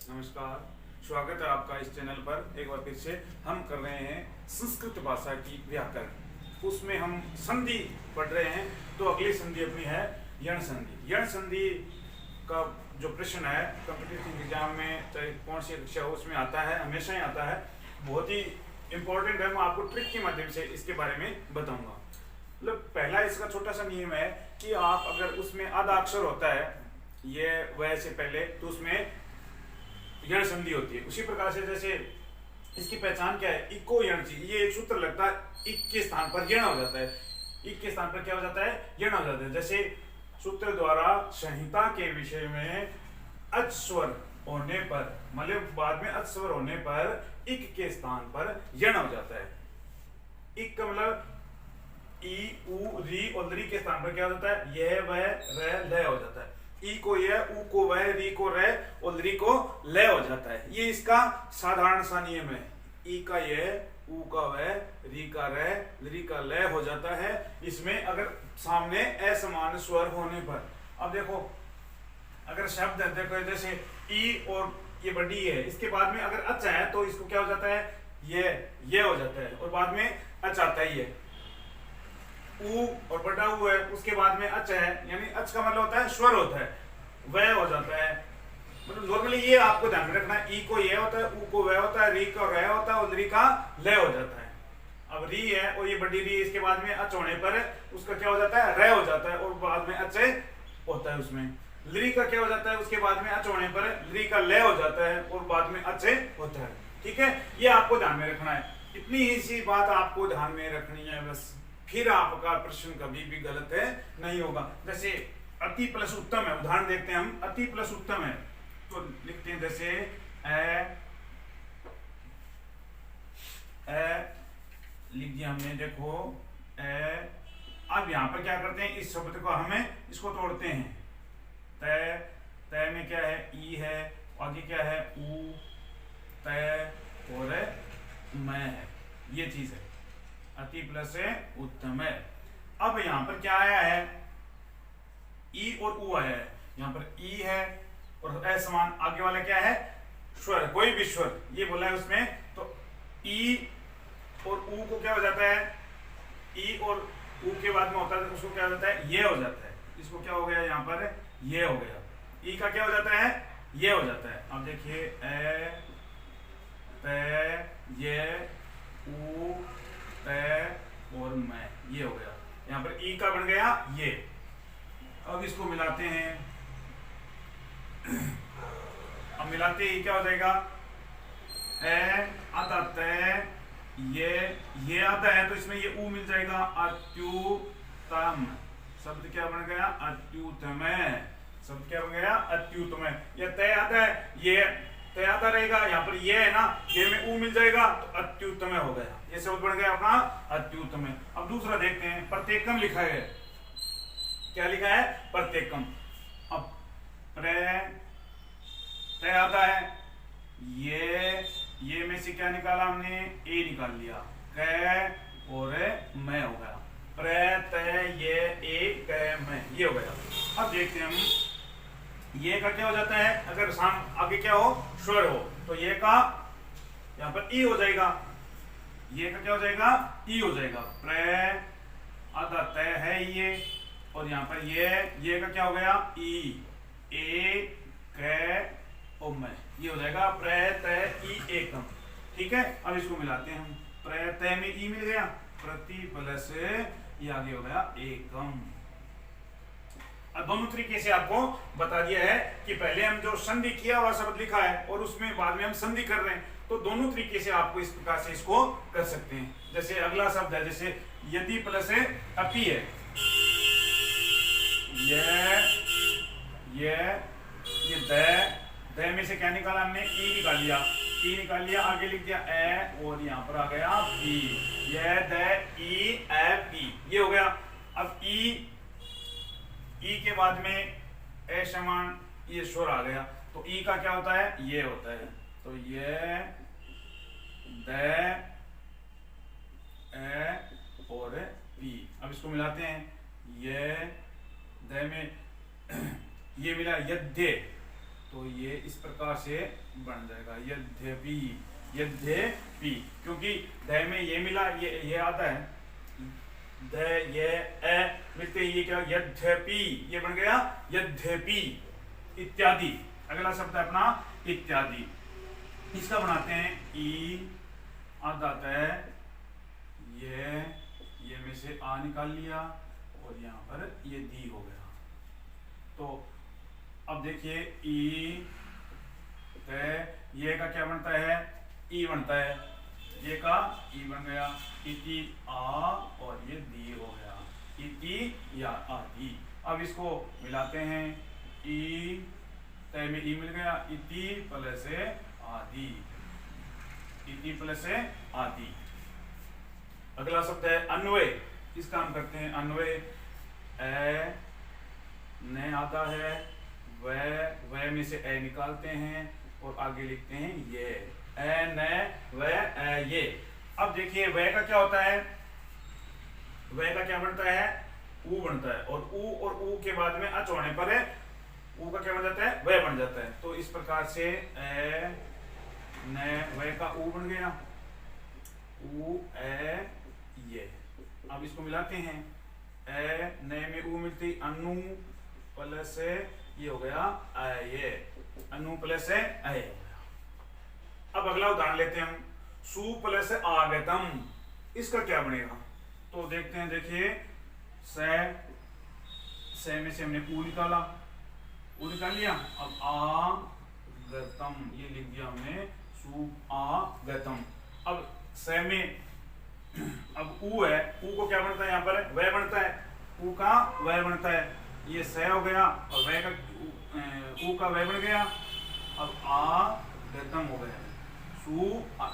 नमस्कार, स्वागत है आपका इस चैनल पर। एक बार फिर से हम कर रहे हैं संस्कृत भाषा की व्याकरण। उसमें हम संधि पढ़ रहे हैं। तो अगली संधि अपनी है यण संधि। यण संधि का जो प्रश्न है कॉम्पिटिटिव एग्जाम में, चाहे कौन सी कक्षा हो, उसमें आता है, हमेशा ही आता है। बहुत ही इंपॉर्टेंट है। मैं आपको ट्रिक के माध्यम से इसके बारे में बताऊंगा। मतलब पहला इसका छोटा सा नियम है कि आप अगर उसमें आधा अक्षर होता है ये वह से पहले, तो उसमें यण संधि होती है। उसी प्रकार से जैसे इसकी पहचान क्या है, इको यण जी, ये एक सूत्र लगता है, इक के स्थान पर यण हो जाता है। इक के स्थान पर क्या हो जाता है, यण हो जाता है। जैसे सूत्र द्वारा संहिता के विषय में अच स्वर होने पर, मतलब बाद में अच स्वर होने पर इक के स्थान पर यण हो जाता है। इक का मतलब ई उ री और री के स्थान पर क्या हो जाता है, यह वह र ल हो जाता है। ई को यह, उ को वह, री को रे और री को ले हो जाता है। ये इसका साधारण सा नियम है। ई का यह, उ का वह, री का रे, री का ले हो जाता है। इसमें अगर सामने असमान स्वर होने पर, अब देखो अगर शब्द है, देखो जैसे ई और ये बड़ी है, इसके बाद में अगर अच है तो इसको क्या हो जाता है, ये हो जाता है, और बाद में अच आता है। ये ऊ और बड़ा ऊ है, उसके बाद में अच है, यानी अच का मतलब होता है स्वर होता है, वह हो जाता है। मतलब नॉर्मली ये आपको ध्यान में रखना है, ई को ये होता है, ऊ को वह होता है, री का रह होता है और री का ले हो जाता है। अब री है और ये बड़ी री, इसके बाद में अच होने पर उसका क्या हो जाता है, रह हो जाता है और बाद में अच होता है। उसमें ली का क्या हो जाता है, उसके बाद में अच होने पर ली का ले हो जाता है और बाद में अच होता है। ठीक है, ये आपको ध्यान में रखना है। इतनी ही सी बात आपको ध्यान में रखनी है बस, फिर आपका प्रश्न कभी भी गलत है नहीं होगा। जैसे अति प्लस उत्तम है, उदाहरण देखते हैं हम। अति प्लस उत्तम है तो लिखते हैं जैसे लिख दिया हमने, देखो अब यहां पर क्या करते हैं, इस शब्द को हमें इसको तोड़ते हैं। तय, तय में क्या है, ई है, आगे क्या है, ऊ, तय और मैं है, ये चीज है। अति प्लस है उत्तम है। अब यहां पर क्या आया है, ई और ऊ आया है। यहां पर ई है और असमान, आगे वाला क्या है, स्वर, कोई भी स्वर ये बोला है उसमें, तो ई और ऊ को क्या हो जाता है, ई और ऊ के बाद में होता है उसको क्या हो जाता है, ये हो जाता है। इसको क्या हो गया यहाँ पर, ये हो गया। ई का क्या हो जाता है, ये हो जाता है। अब देखिए ए, ते, ये, ऊ, ते और मैं, ये हो गया। यहाँ पर ई का बन गया ये। अब इसको मिलाते हैं। अब मिलाते ही क्या हो जाएगा, ए आता ते, ये आता है तो इसमें ये ऊ मिल जाएगा, अत्युतम। शब्द क्या बन गया, अत्युतम। शब्द क्या बन गया, अत्युतम। ये तय आता है, ये तय आता रहेगा, यहाँ पर ये है ना, ये में ऊ मिल जाएगा तो अत्युतम हो गया। ये शब्द बन गया अपना अत्युतम। अब दूसरा देखते हैं, प्रत्येकम लिखा है। क्या लिखा है, प्रत्येकम। अब तय आता है, ये में से क्या निकाला हमने, ए निकाल लिया, क और मैं हो गया। प्रत्यय ये एक में, ये हो गया। अब देखते हैं हम, ये का क्या हो जाता है, अगर आगे क्या हो, स्वर हो, तो ये का यहाँ पर ई हो जाएगा। ये का क्या हो जाएगा, ई हो जाएगा। प्र आधा तय है ये, और यहाँ पर ये का क्या हो गया, ई, ए क और मैं, ये हो जाएगा प्रत्यय ई एकम। ठीक है, अब इसको मिलाते हैं हम। प्रत्यय में ई मिल गया, प्रति प्लस ये आगे हो गया एकम। अब दोनों तरीके से आपको बता दिया है कि पहले हम जो संधि किया हुआ शब्द लिखा है और उसमें बाद में हम संधि कर रहे हैं, तो दोनों तरीके से आपको इस प्रकार से इसको कर सकते हैं। जैसे अगला शब्द है, जैसे यदि प्लस अपि है, ये द में से क्या निकाला हमने, ई निकाल लिया, ई निकाल लिया, आगे लिख दिया ए और यहाँ पर आ गया पी, यह द ई ए पी, ये हो गया। अब ई के बाद में ए समान ये स्वर आ गया, तो ई का क्या होता है, ये होता है। तो ये द ए और पी। अब इसको मिलाते हैं, ये द में ये मिला यद्य, तो ये इस प्रकार से बन जाएगा यद्यपि, यद्यपि, क्योंकि ध में ये मिला, ये आता है, ध ये ए मिलते ये क्या, यद्यपि, ये बन गया यद्यपि। इत्यादि अगला शब्द है अपना इत्यादि। इसका बनाते हैं ई, आता है ये में से आ निकाल लिया और यहाँ पर ये दी हो गया। तो अब देखिए ई, ये का क्या बनता है, ई बनता है, ये का ई बन गया, इति आ और ये दी हो गया, इति या आदि। अब इसको मिलाते हैं, ई तय में ई मिल गया, इति प्लस आदि, इति प्लस आदि। अगला शब्द है अन्वय। इसका हम करते हैं अन्वय। ए न आता है, वह में से ए निकालते हैं और आगे लिखते हैं ये, ए न व ये। अब देखिए वह का क्या होता है, वह का क्या बनता है, ऊ बनता है, और ऊ के बाद में अच होने पर ऊ का क्या बन जाता है, वह बन जाता है। तो इस प्रकार से ए न वह का ऊ बन गया, ऊ ए ये। अब इसको मिलाते हैं, ए न में ऊ मिलती, अनु प्लस ये हो गया ये, अनु प्लस ए हो गया। अब अगला उदाहरण लेते हैं हम, सु प्लस आगतम। इसका क्या बनेगा, तो देखते हैं। देखिए से में से हमने ऊ निकाला, ऊ निकाल लिया। अब आगतम ये लिख दिया हमने, सु आगतम। अब से में अब ऊ है, ऊ को क्या बनता है यहाँ पर, वह बनता है, ऊ का वह बनता है, ये से हो गया और वह का ऊ का वह बन गया। अब आ गतम हो गया, सु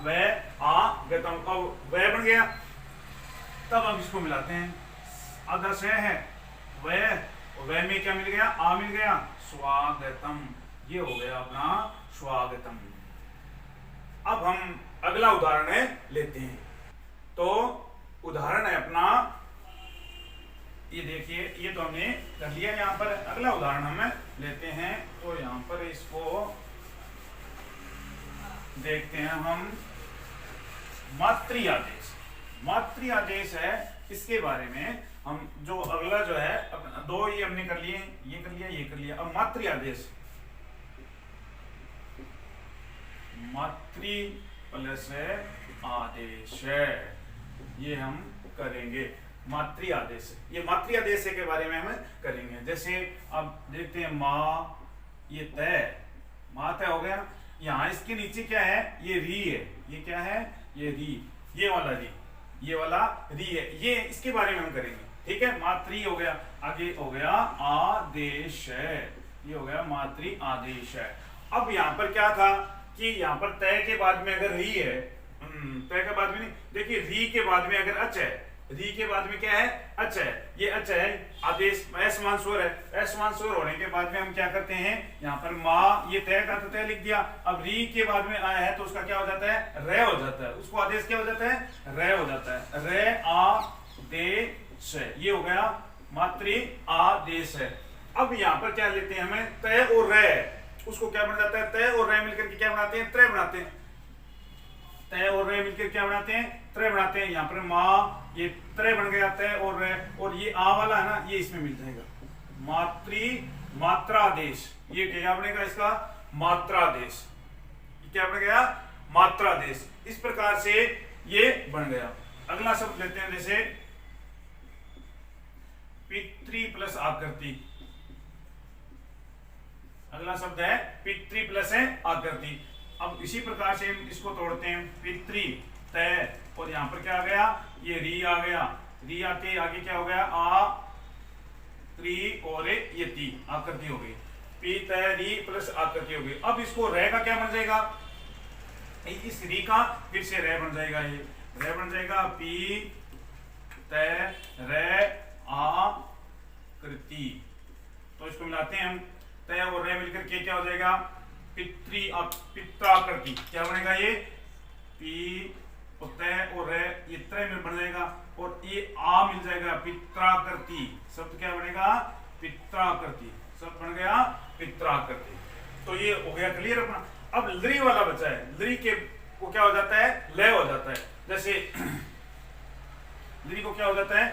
वह आ गतम, अब वह बन गया। तब हम इसको मिलाते हैं, आधा से है वह में क्या मिल गया, आ मिल गया, स्वागतम, ये हो गया अपना स्वागतम। अब हम अगला उदाहरण लेते हैं। तो उदाहरण है अपना, ये देखिए, ये तो हमने कर लिया। यहाँ पर अगला उदाहरण हम लेते हैं। तो यहाँ पर इसको देखते हैं हम, मातृ आदेश। मातृ आदेश है, इसके बारे में हम जो अगला जो है, दो ये हमने कर लिए, ये कर लिया, ये कर लिया। अब मातृ आदेश, मातृ प्लस आदेश, ये हम करेंगे। मातृ आदेश, ये मातृ आदेश के बारे में हम करेंगे। जैसे अब देखते हैं, माँ, ये तय, माँ तय हो गया। यहाँ इसके नीचे क्या है, ये री है, ये क्या है, ये री, ये वाला री, ये वाला री है, ये इसके बारे में हम करेंगे। ठीक है, मातृ हो गया। आगे हो गया आदेश, ये हो गया मातृ आदेश है। अब यहाँ पर क्या था कि यहाँ पर तय के बाद में अगर री है, तय के बाद में नहीं, देखिए री के बाद में अगर अच है, री के बाद में क्या है, अच है, ये अच है, आदेश असमान स्वर है। असमान स्वर होने के बाद में हम क्या करते हैं, यहाँ पर माँ, ये तय का तो तय लिख दिया। अब री के बाद में आया है तो उसका क्या हो जाता है, रे हो जाता है, उसको आदेश क्या हो जाता है, रे हो जाता है, रे आदेश, ये हो गया मातृ आदेश है। अब यहाँ पर क्या लेते हैं हमें, तय और रे, उसको क्या बन जाता है, तय और रे मिलकर के क्या बनाते हैं, त्रय बनाते हैं। तय और रे मिलकर क्या बनाते हैं, त्रय बनाते हैं। यहाँ पर माँ, ये त्रय बन गया, तय और रे, और ये आ वाला है ना, ये इसमें मिल जाएगा मात्रादेश। ये क्या बनेगा इसका, मात्रादेश, क्या बन गया, मात्रादेश। इस प्रकार से ये बन गया। अगला शब्द लेते हैं, जैसे पितृ प्लस आकृति। अगला शब्द है पितृ प्लस आकृति। अब इसी प्रकार से हम इसको तोड़ते हैं, पितृ तय, और यहाँ पर क्या आ गया, ये री आ गया, री आके आगे क्या हो गया, आ त्रि और ये ती, आकृति हो गई, पी तय री प्लस आकृति हो गई। अब इसको रे का क्या बन जाएगा, इस री का फिर से रे बन जाएगा, ये रे बन जाएगा, पी तय रे आकृति। तो इसको मिलाते हैं हम, तय और रे मिलकर के क्या हो जाएगा, पित्राकृति, क्या बनेगा, ये पी तय और रे, ये त्रय में बन जाएगा, और ये आ मिल जाएगा, पित्राकृति। शब्द क्या बनेगा, पित्राकृति, शब्द बन गया पित्राकृति। तो ये हो गया क्लियर अपना। अब लरी वाला बचा है, लरी के को क्या हो जाता है, लय हो जाता है। जैसे लरी को क्या हो जाता है,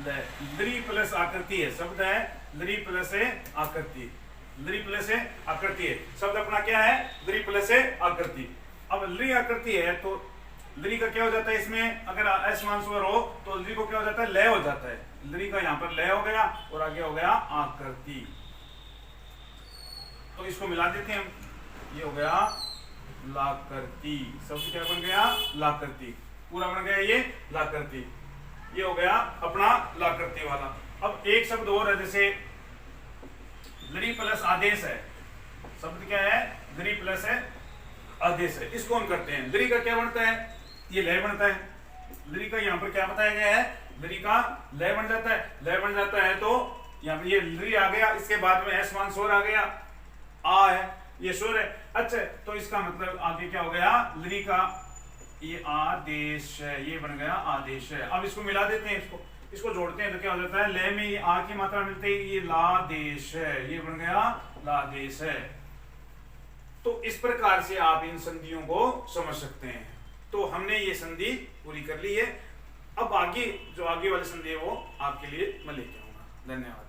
लय। लरी प्लस आकृति है, शब्द है लरी प्लस है आकृति, लरी प्लस है आकृति है, शब्द अपना क्या है, लरी प्लस है आकृति। अब लरी आकृति है तो लरी का क्या हो जाता है, इसमें अगर असमान स्वर हो तो लरी को क्या हो जाता है, लय हो जाता है। लरी का यहाँ पर लय हो गया और आगे हो गया आकृति। तो इसको मिला देते हैं हम, ये हो गया लाकृति। शब्द क्या बन गया, लाकृति, पूरा बन गया ये लाकृति। ये हो गया अपना लाकृति वाला। अब एक शब्द और है, जैसे लरी प्लस आदेश है, शब्द क्या है, लरी प्लस है आदेश है। इसको हम करते हैं, लरी का क्या बनता है, ये लय बनता है। लरी का यहाँ पर क्या बताया गया है, लरी का लय बन जाता है। लय बन जाता है तो यहाँ पर ये लरी आ गया, इसके बाद में असमान स्वर आ गया, आ है, ये स्वर है। अच्छा, तो इसका मतलब आगे क्या हो गया, लरी का ये आदेश है, ये बन गया आदेश है। अब इसको मिला देते हैं, इसको जोड़ते हैं तो क्या हो जाता है, लय में ये आ की मात्रा मिलती है, ये लादेश है, ये बन गया लादेश है। तो इस प्रकार से आप इन संधियों को समझ सकते हैं। तो हमने ये संधि पूरी कर ली है। अब आगे जो आगे वाली संधि है वो आपके लिए मैं लेके आऊंगा। धन्यवाद।